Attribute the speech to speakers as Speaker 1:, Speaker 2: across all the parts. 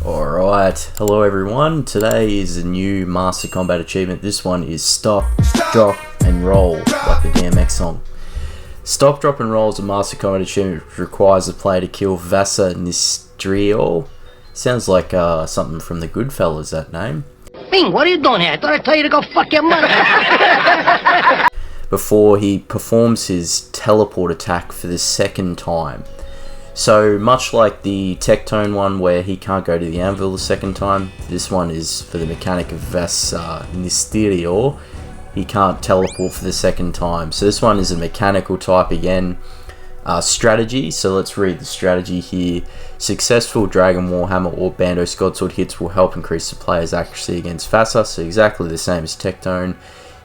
Speaker 1: Alright, hello everyone. Today is a new Master Combat achievement. This one is Stop, Drop and Roll, like the DMX song. Stop, Drop and Roll is a Master Combat achievement which requires the player to kill Vasa Nistirio. Sounds like something from the Goodfellas, that name.
Speaker 2: Bing, what are you doing here? I thought I told you to go fuck your mother.
Speaker 1: Before he performs his teleport attack for the second time. So much like the Tectone one where he can't go to the anvil the second time, this one is for the mechanic of Vasa Nistirio. He can't teleport for the second time. So this one is a mechanical type again. Strategy, so let's read the strategy here. Successful Dragon Warhammer or Bando Godsword hits will help increase the player's accuracy against Vasa, so exactly the same as Tectone.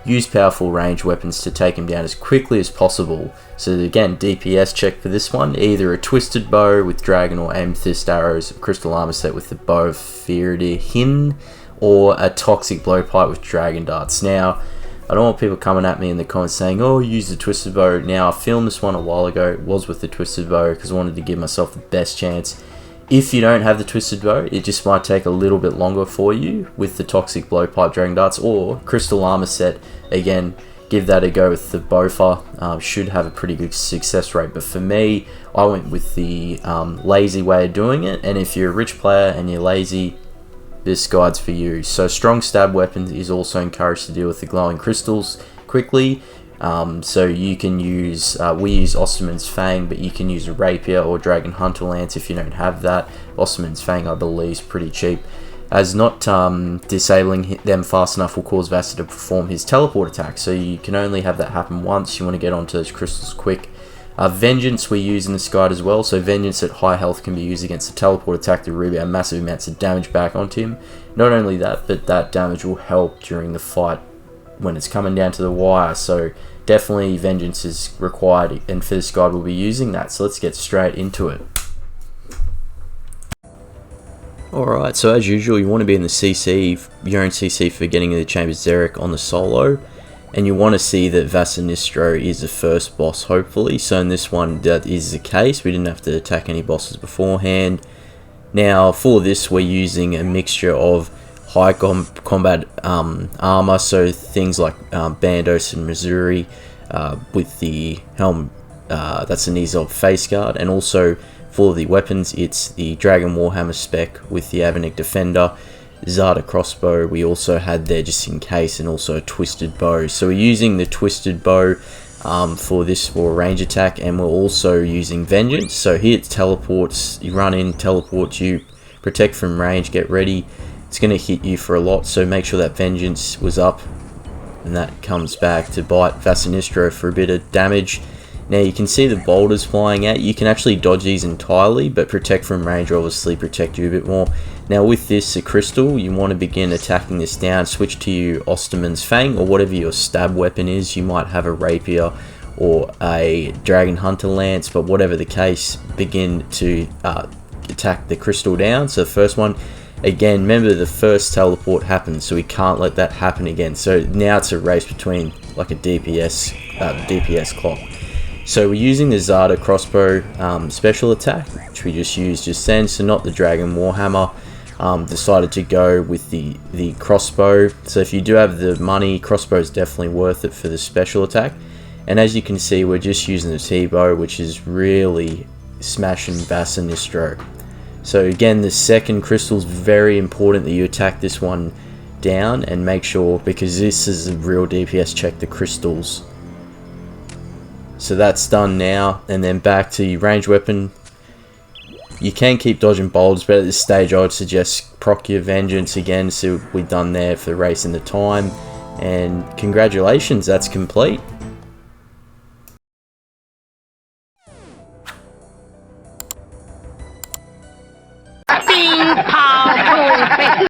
Speaker 1: Use powerful range weapons to take him down as quickly as possible. So again, DPS check for this one. Either a twisted bow with dragon or amethyst arrows, crystal armor set with the bow of Hin, or a toxic blowpipe with dragon darts. Now, I don't want people coming at me in the comments saying, oh, use the twisted bow. Now, I filmed this one a while ago. It was with the twisted bow because I wanted to give myself the best chance. If you don't have the twisted bow, it just might take a little bit longer for you with the toxic blowpipe dragon darts or crystal armor set. Again, give that a go with the Bofa. Should have a pretty good success rate. But for me, I went with the lazy way of doing it. And if you're a rich player and you're lazy, this guide's for you. So strong stab weapons is also encouraged to deal with the glowing crystals quickly. So you can use, we use Osterman's Fang, but you can use a Rapier or Dragon Hunter Lance if you don't have that. Osterman's Fang, I believe, is pretty cheap, as not disabling them fast enough will cause Vasa to perform his teleport attack. So you can only have that happen once. You want to get onto those crystals quick. Vengeance we use in this guide as well. So Vengeance at high health can be used against a teleport attack to rebound massive amounts of damage back onto him. Not only that, but that damage will help during the fight when it's coming down to the wire. So definitely Vengeance is required, and for this guide we'll be using that. So let's get straight into it. Alright, so as usual you want to be in the CC, your own CC for getting in the Chambers Xeric on the solo, and you want to see that Vasa Nistirio is the first boss hopefully. So in this one that is the case. We didn't have to attack any bosses beforehand. Now for this we're using a mixture of high combat armor, so things like Bandos and Missouri with the helm, that's an Izov face guard, and also for the weapons it's the Dragon Warhammer spec with the Avanic Defender, Zada crossbow we also had there just in case, and also a twisted bow. So we're using the twisted bow for this for a range attack, and we're also using Vengeance. So here it teleports, you run in, teleports you, protect from range, get ready. It's going to hit you for a lot, so make sure that Vengeance was up, and that comes back to bite Vasa Nistirio for a bit of damage. Now you can see the boulders flying out. You can actually dodge these entirely, but protect from range will obviously protect you a bit more. Now with this, a crystal, you want to begin attacking this down. Switch to your Osterman's Fang or whatever your stab weapon is. You might have a Rapier or a Dragon Hunter Lance, but whatever the case, begin to attack the crystal down. So the first one, again, remember the first teleport happened, so we can't let that happen again. So now it's a race between like a DPS clock. So we're using the Zada crossbow special attack, which we just used just then, so not the Dragon Warhammer. Decided to go with the crossbow. So if you do have the money, crossbow is definitely worth it for the special attack. And as you can see, we're just using the T-bow, which is really smashing Vasa Nistirio. So again, the second crystal is very important that you attack this one down and make sure, because this is a real DPS check, the crystals. So that's done now, and then back to your range weapon. You can keep dodging boulders, but at this stage I would suggest proc your Vengeance again, so we're done there for the race in the time. And congratulations, that's complete.
Speaker 2: Bing, pow, boom,